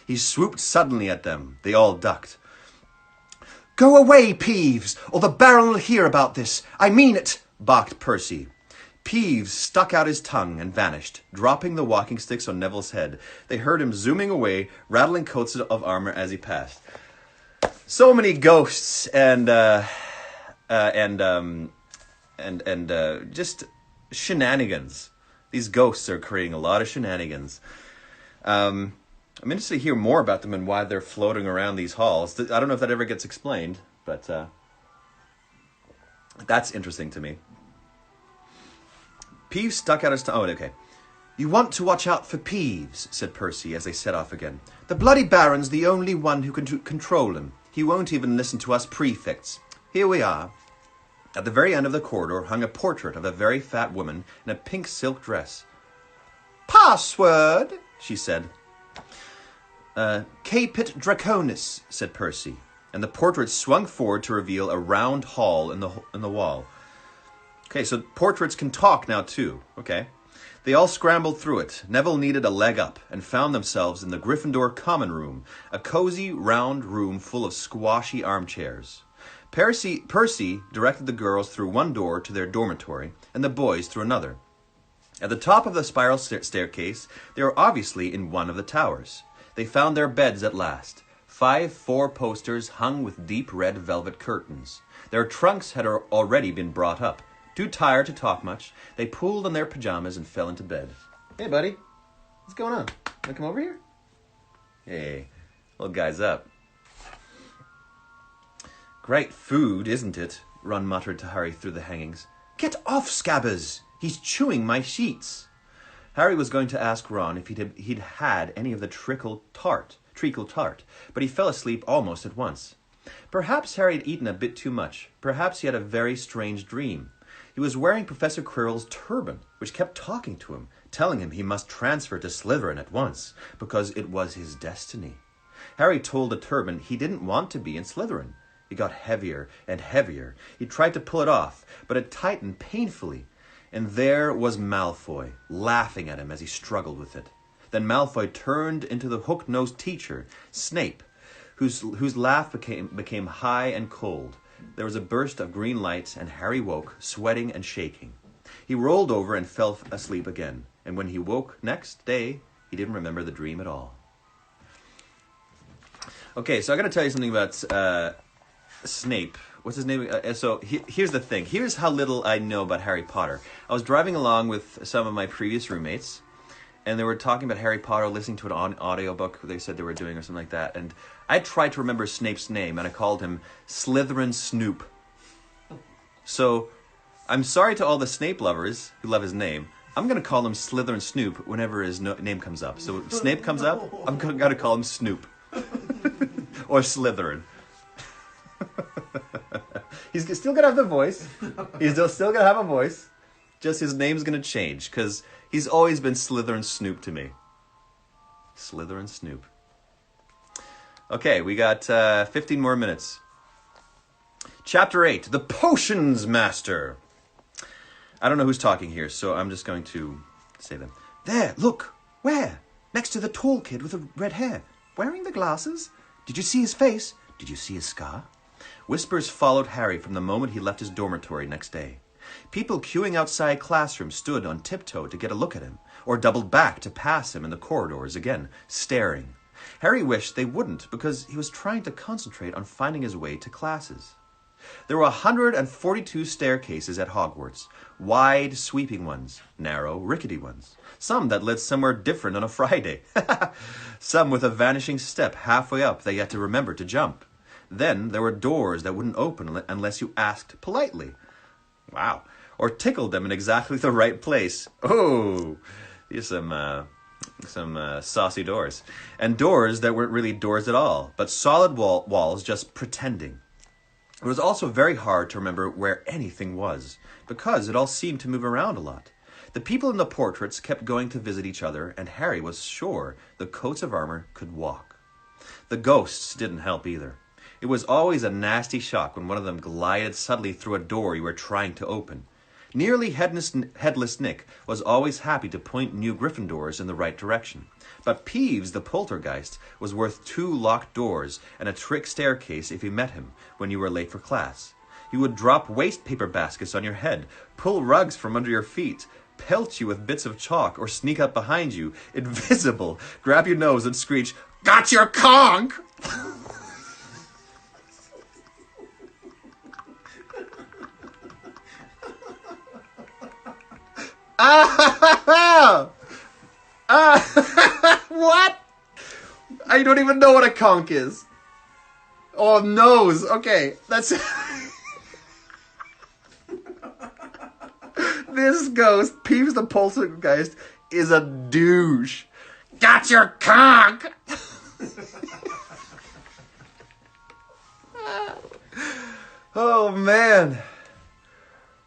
He swooped suddenly at them. They all ducked. "Go away, Peeves, or the Baron will hear about this. I mean it," barked Percy. Peeves stuck out his tongue and vanished, dropping the walking sticks on Neville's head. They heard him zooming away, rattling coats of armor as he passed. So many ghosts and just shenanigans. These ghosts are creating a lot of shenanigans. I'm interested to hear more about them and why they're floating around these halls. I don't know if that ever gets explained, but that's interesting to me. Peeves stuck out his tongue. Oh, okay. "You want to watch out for Peeves," said Percy as they set off again. "The bloody Baron's the only one who can control him. He won't even listen to us prefects. Here we are." At the very end of the corridor hung a portrait of a very fat woman in a pink silk dress. "Password," she said. "Capit Draconis," said Percy, and the portrait swung forward to reveal a round hall in the wall. Okay, so portraits can talk now too. Okay. They all scrambled through it. Neville needed a leg up and found themselves in the Gryffindor common room, a cozy, round room full of squashy armchairs. Percy directed the girls through one door to their dormitory and the boys through another. At the top of the spiral staircase, they were obviously in one of the towers. They found their beds at last. 5 four-posters hung with deep red velvet curtains. Their trunks had already been brought up. Too tired to talk much, they pulled on their pajamas and fell into bed. "Hey, buddy. What's going on? Want to come over here?" "Hey, little guy's up." "Great food, isn't it?" Ron muttered to Harry through the hangings. "Get off, Scabbers! He's chewing my sheets." Harry was going to ask Ron if he'd had any of the treacle tart, but he fell asleep almost at once. Perhaps Harry had eaten a bit too much. Perhaps he had a very strange dream. He was wearing Professor Quirrell's turban, which kept talking to him, telling him he must transfer to Slytherin at once, because it was his destiny. Harry told the turban he didn't want to be in Slytherin. It got heavier and heavier. He tried to pull it off, but it tightened painfully. And there was Malfoy, laughing at him as he struggled with it. Then Malfoy turned into the hook-nosed teacher, Snape, whose laugh became high and cold. There was a burst of green light, and Harry woke, sweating and shaking. He rolled over and fell asleep again, and when he woke next day, he didn't remember the dream at all. Okay, so I got to tell you something about Snape. What's his name? Here's the thing. Here's how little I know about Harry Potter. I was driving along with some of my previous roommates, and they were talking about Harry Potter, listening to an audiobook they said they were doing or something like that. And I tried to remember Snape's name, and I called him Slytherin Snoop. So I'm sorry to all the Snape lovers who love his name. I'm going to call him Slytherin Snoop whenever his name comes up. So if Snape comes up, I'm going to call him Snoop. Or Slytherin. He's still going to have the voice. He's still going to have a voice. Just his name's going to change, because he's always been Slytherin Snoop to me. Slytherin Snoop. Okay, we got 15 more minutes. Chapter 8, The Potions Master. I don't know who's talking here, so I'm just going to say them. There, look. Where? Next to the tall kid with the red hair. Wearing the glasses? Did you see his face? Did you see his scar? Whispers followed Harry from the moment he left his dormitory next day. People queuing outside classrooms stood on tiptoe to get a look at him, or doubled back to pass him in the corridors again, staring. Harry wished they wouldn't, because he was trying to concentrate on finding his way to classes. There were 142 staircases at Hogwarts, wide, sweeping ones, narrow, rickety ones, some that led somewhere different on a Friday, some with a vanishing step halfway up that you had to remember to jump. Then there were doors that wouldn't open unless you asked politely. Wow. Or tickled them in exactly the right place. Oh, these are some saucy doors. And doors that weren't really doors at all, but solid walls just pretending. It was also very hard to remember where anything was, because it all seemed to move around a lot. The people in the portraits kept going to visit each other, and Harry was sure the coats of armor could walk. The ghosts didn't help either. It was always a nasty shock when one of them glided suddenly through a door you were trying to open. Nearly headless Nick was always happy to point new Gryffindors in the right direction. But Peeves, the poltergeist, was worth 2 locked doors and a trick staircase if you met him when you were late for class. He would drop waste paper baskets on your head, pull rugs from under your feet, pelt you with bits of chalk, or sneak up behind you, invisible, grab your nose and screech, "Got your conch!" What? I don't even know what a conch is. Oh, nose. Okay, that's... This ghost, Peeves the poltergeist, is a douche. Got your conch! Oh, man.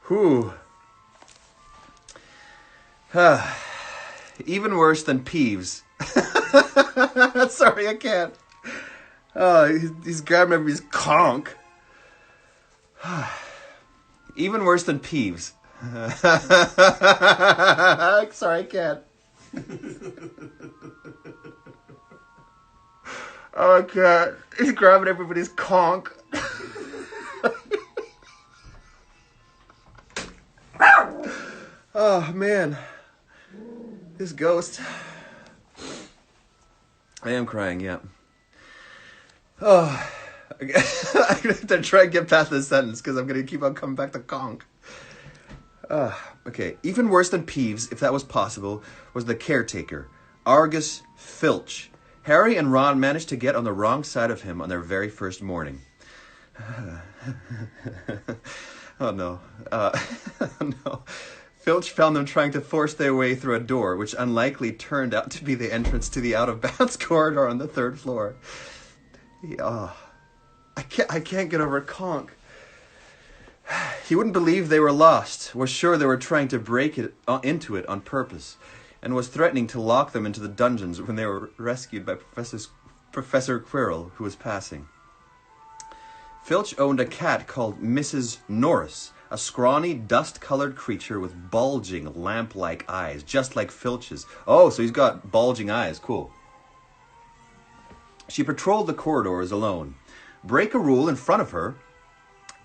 Whew. Even worse than Peeves. Sorry, I can't. He's grabbing everybody's conch. Even worse than Peeves. Sorry, I can't. Oh, I can't. He's grabbing everybody's conch. Oh, man. This ghost. I am crying, yeah. Oh. I'm going to try and get past this sentence because I'm going to keep on coming back to conch. Okay. Even worse than Peeves, if that was possible, was the caretaker, Argus Filch. Harry and Ron managed to get on the wrong side of him on their very first morning. Oh, no. No. Filch found them trying to force their way through a door, which unlikely turned out to be the entrance to the out-of-bounds corridor on the 3rd floor. I can't get over conch. He wouldn't believe they were lost, was sure they were trying to break into it on purpose, and was threatening to lock them into the dungeons when they were rescued by Professor Quirrell, who was passing. Filch owned a cat called Mrs. Norris, a scrawny, dust-colored creature with bulging, lamp-like eyes, just like Filch's. Oh, so he's got bulging eyes. Cool. She patrolled the corridors alone. Break a rule in front of her,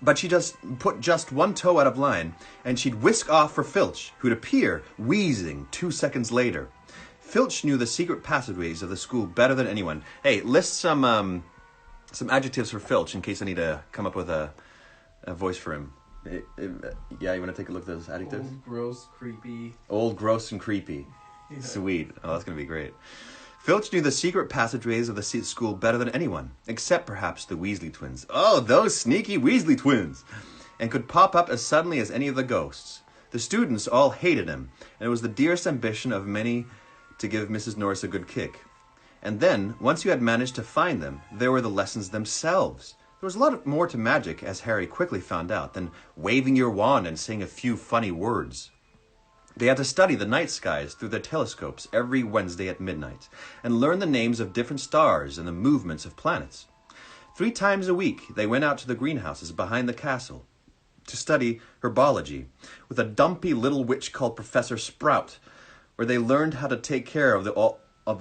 but she just put just one toe out of line, and she'd whisk off for Filch, who'd appear, wheezing, 2 seconds later. Filch knew the secret passageways of the school better than anyone. Hey, list some adjectives for Filch in case I need to come up with a voice for him. Yeah, you want to take a look at those adjectives? Old, gross, creepy. Old, gross, and creepy. Yeah. Sweet. Oh, that's going to be great. Filch knew the secret passageways of the school better than anyone, except perhaps the Weasley twins. Oh, those sneaky Weasley twins! And could pop up as suddenly as any of the ghosts. The students all hated him, and it was the dearest ambition of many to give Mrs. Norris a good kick. And then, once you had managed to find them, there were the lessons themselves. There was a lot more to magic, as Harry quickly found out, than waving your wand and saying a few funny words. They had to study the night skies through their telescopes every Wednesday at midnight, and learn the names of different stars and the movements of planets. 3 times a week, they went out to the greenhouses behind the castle to study herbology with a dumpy little witch called Professor Sprout, where they learned how to take care of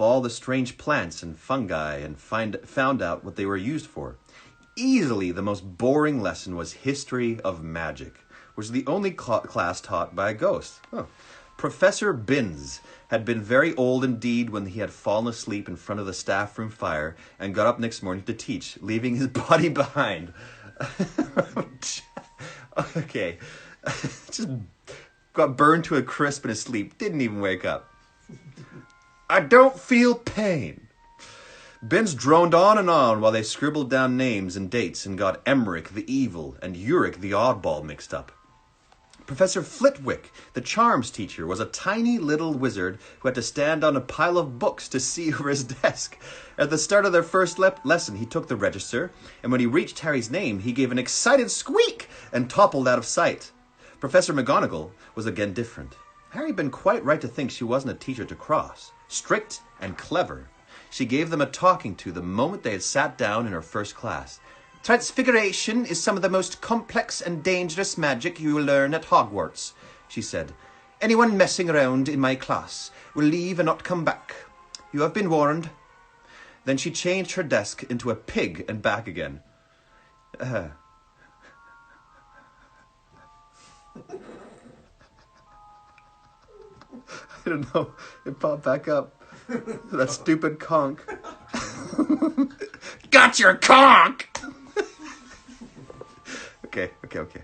all the strange plants and fungi and found out what they were used for. Easily the most boring lesson was History of Magic, which was the only class taught by a ghost. Oh. Professor Binns had been very old indeed when he had fallen asleep in front of the staff room fire and got up next morning to teach, leaving his body behind. Okay. Just got burned to a crisp in his sleep. Didn't even wake up. I don't feel pain. Binns droned on and on while they scribbled down names and dates and got Emmerich the Evil and Uric the Oddball mixed up. Professor Flitwick, the charms teacher, was a tiny little wizard who had to stand on a pile of books to see over his desk. At the start of their first lesson, he took the register, and when he reached Harry's name, he gave an excited squeak and toppled out of sight. Professor McGonagall was again different. Harry had been quite right to think she wasn't a teacher to cross. Strict and clever. She gave them a talking to the moment they had sat down in her first class. Transfiguration is some of the most complex and dangerous magic you will learn at Hogwarts, she said. Anyone messing around in my class will leave and not come back. You have been warned. Then she changed her desk into a pig and back again. I don't know. It popped back up. That stupid conch. Got your conch! Okay.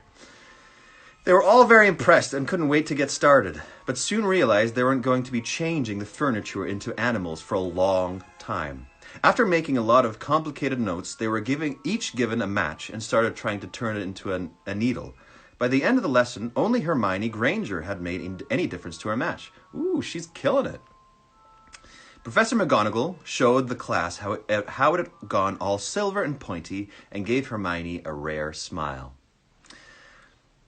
They were all very impressed and couldn't wait to get started, but soon realized they weren't going to be changing the furniture into animals for a long time. After making a lot of complicated notes, they were each given a match and started trying to turn it into a needle. By the end of the lesson, only Hermione Granger had made any difference to her match. Ooh, she's killing it. Professor McGonagall showed the class how it had gone all silver and pointy and gave Hermione a rare smile.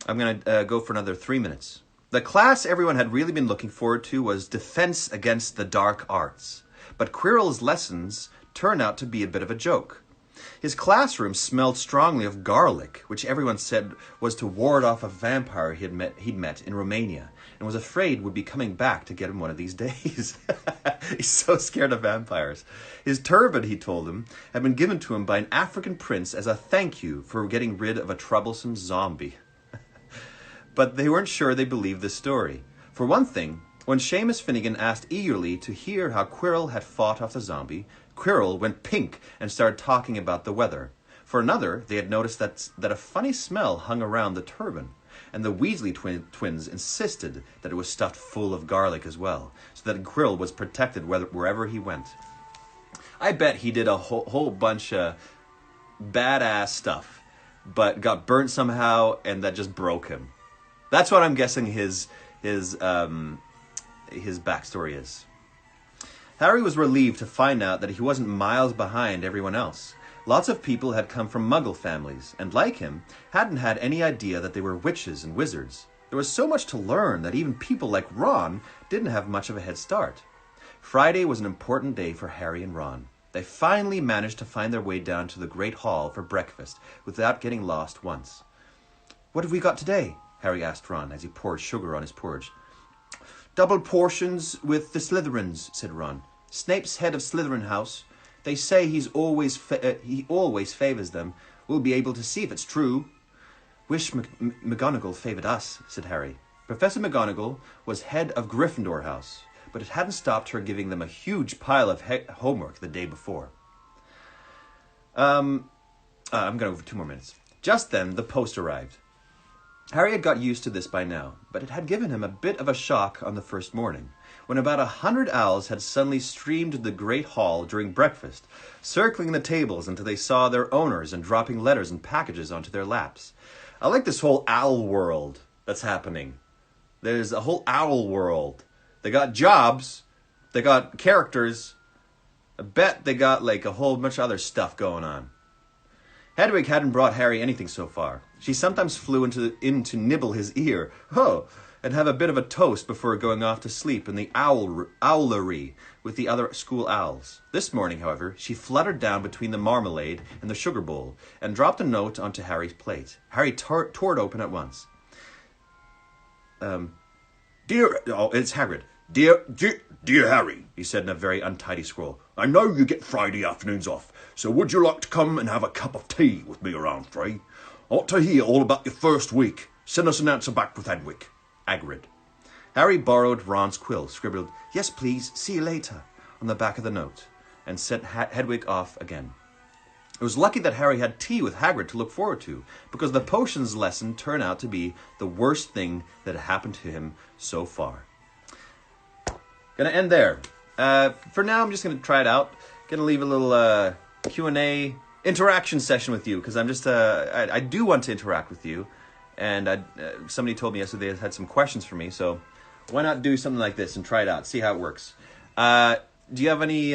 I'm going to go for another 3 minutes. The class everyone had really been looking forward to was Defense Against the Dark Arts. But Quirrell's lessons turned out to be a bit of a joke. His classroom smelled strongly of garlic, which everyone said was to ward off a vampire he'd met in Romania, and was afraid would be coming back to get him one of these days. He's so scared of vampires. His turban, he told him, had been given to him by an African prince as a thank you for getting rid of a troublesome zombie. But they weren't sure they believed this story. For one thing, when Seamus Finnegan asked eagerly to hear how Quirrell had fought off the zombie, Quirrell went pink and started talking about the weather. For another, they had noticed that a funny smell hung around the turban, and the Weasley twins insisted that it was stuffed full of garlic as well, so that Quirrell was protected wherever he went. I bet he did a whole bunch of badass stuff, but got burnt somehow, and that just broke him. That's what I'm guessing his backstory is. Harry was relieved to find out that he wasn't miles behind everyone else. Lots of people had come from Muggle families, and like him, hadn't had any idea that they were witches and wizards. There was so much to learn that even people like Ron didn't have much of a head start. Friday was an important day for Harry and Ron. They finally managed to find their way down to the Great Hall for breakfast without getting lost once. "What have we got today?" Harry asked Ron as he poured sugar on his porridge. "Double portions with the Slytherins," said Ron. "Snape's head of Slytherin House. They say he always favours them. We'll be able to see if it's true." "Wish McGonagall favoured us," said Harry. Professor McGonagall was head of Gryffindor House, but it hadn't stopped her giving them a huge pile of homework the day before. I'm going to go for 2 more minutes. Just then, the post arrived. Harry had got used to this by now, but it had given him a bit of a shock on the first morning, when about 100 owls had suddenly streamed to the Great Hall during breakfast, circling the tables until they saw their owners and dropping letters and packages onto their laps. I like this whole owl world that's happening. There's a whole owl world. They got jobs, they got characters. I bet they got like a whole bunch of other stuff going on. Hedwig hadn't brought Harry anything so far. She sometimes flew in to nibble his ear, and have a bit of a toast before going off to sleep in the owlery with the other school owls. This morning, however, she fluttered down between the marmalade and the sugar bowl and dropped a note onto Harry's plate. Harry tore it open at once. It's Hagrid. Dear Harry, he said in a very untidy scroll, I know you get Friday afternoons off, so would you like to come and have a cup of tea with me around 3? I want to hear all about your first week. Send us an answer back with Hedwig. Hagrid. Harry borrowed Ron's quill, scribbled, "Yes, please, see you later," on the back of the note, and sent Hedwig off again. It was lucky that Harry had tea with Hagrid to look forward to, because the potions lesson turned out to be the worst thing that had happened to him so far. Gonna end there. For now, I'm just gonna try it out. Gonna leave a little Q&A interaction session with you, because I'm just I do want to interact with you, and somebody told me yesterday they had some questions for me, so why not do something like this and try it out, see how it works. Do you have any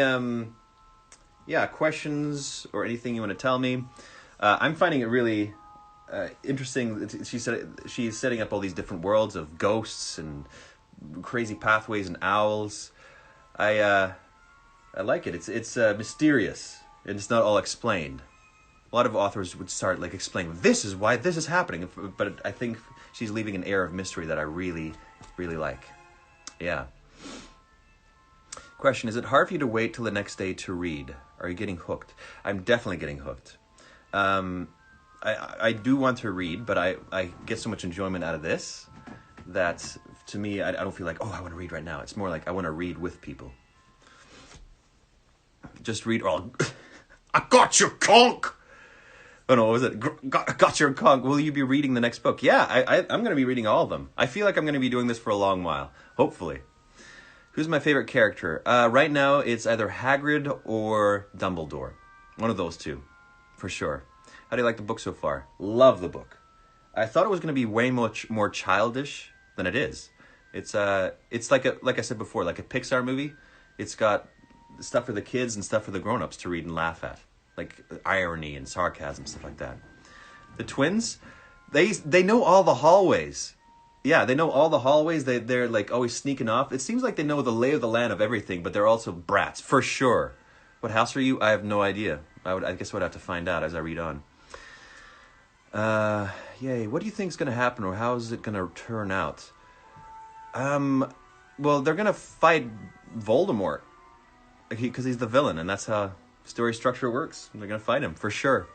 questions or anything you want to tell me? I'm finding it really interesting. She said she's setting up all these different worlds of ghosts and crazy pathways and owls. I like it. It's mysterious and it's not all explained. A lot of authors would start like explaining, this is why this is happening. But I think she's leaving an air of mystery that I really, really like. Yeah. Question, is it hard for you to wait till the next day to read? Are you getting hooked? I'm definitely getting hooked. I do want to read, but I get so much enjoyment out of this that to me, I don't feel like, oh, I want to read right now. It's more like I want to read with people. Just read, oh, I got your conch! Oh no, what was it? Got your conch. Will you be reading the next book? Yeah, I'm going to be reading all of them. I feel like I'm going to be doing this for a long while. Hopefully. Who's my favorite character? Right now, it's either Hagrid or Dumbledore. One of those two, for sure. How do you like the book so far? Love the book. I thought it was going to be way much more childish than it is. It's like I said before, like a Pixar movie. It's got stuff for the kids and stuff for the grown-ups to read and laugh at. Like irony and sarcasm, stuff like that. The twins, they know all the hallways. Yeah, they know all the hallways. They're like always sneaking off. It seems like they know the lay of the land of everything, but they're also brats, for sure. What house are you? I have no idea. I guess I would have to find out as I read on. Yay. What do you think is going to happen, or how is it going to turn out? Well, they're going to fight Voldemort. Because he's the villain, and that's how story structure works. They're going to fight him, for sure.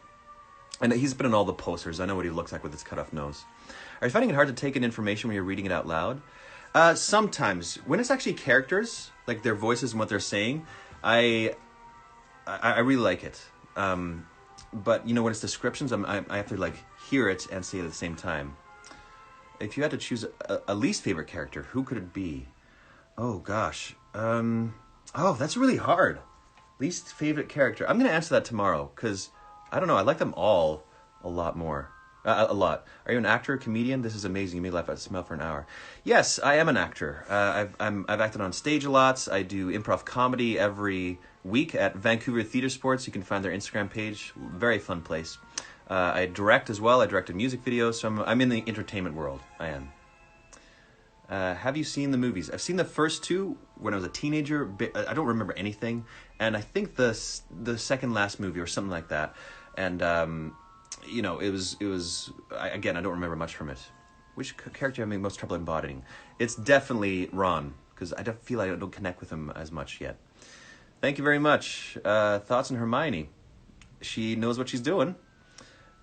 And he's been in all the posters. I know what he looks like with his cut-off nose. Are you finding it hard to take in information when you're reading it out loud? Sometimes. When it's actually characters, like their voices and what they're saying, I really like it. But, when it's descriptions, I have to, like, hear it and say it at the same time. If you had to choose a least favorite character, who could it be? Oh, gosh. That's really hard. Least favorite character. I'm going to answer that tomorrow, because, I don't know, I like them all a lot more. A lot. Are you an actor, a comedian? This is amazing. You made laugh at smell for an hour. Yes, I am an actor. I've acted on stage a lot. I do improv comedy every week at Vancouver Theatre Sports. You can find their Instagram page. Very fun place. I direct as well. I directed music videos. So I'm in the entertainment world. I am. Have you seen the movies? I've seen the first two when I was a teenager. I don't remember anything. And I think the second last movie or something like that. And, it was again, I don't remember much from it. Which character am I having most trouble embodying? It's definitely Ron, because I don't feel like I don't connect with him as much yet. Thank you very much. Thoughts on Hermione? She knows what she's doing.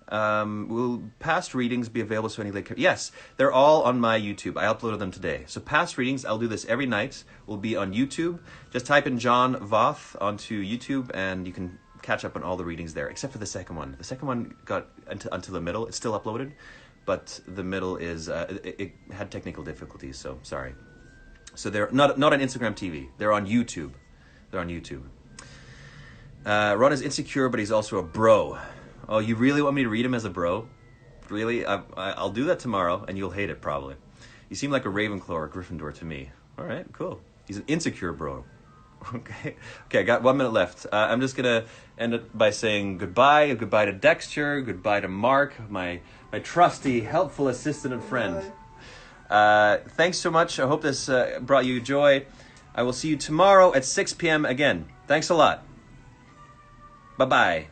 Will past readings be available to any late? Yes, they're all on my YouTube. I uploaded them today. So past readings, I'll do this every night, will be on YouTube. Just type in John Voth onto YouTube and you can catch up on all the readings there, except for the second one. The second one got until the middle. It's still uploaded, but the middle is it had technical difficulties, so sorry. So they're not on Instagram TV. They're on YouTube. Ron is insecure, but he's also a bro. Oh, you really want me to read him as a bro? Really? I'll do that tomorrow, and you'll hate it probably. You seem like a Ravenclaw or a Gryffindor to me. All right, cool. He's an insecure bro. Okay, I got 1 minute left. I'm just going to end it by saying goodbye. Goodbye to Dexter. Goodbye to Mark, my trusty, helpful assistant and friend. Thanks so much. I hope this brought you joy. I will see you tomorrow at 6 p.m. again. Thanks a lot. Bye-bye.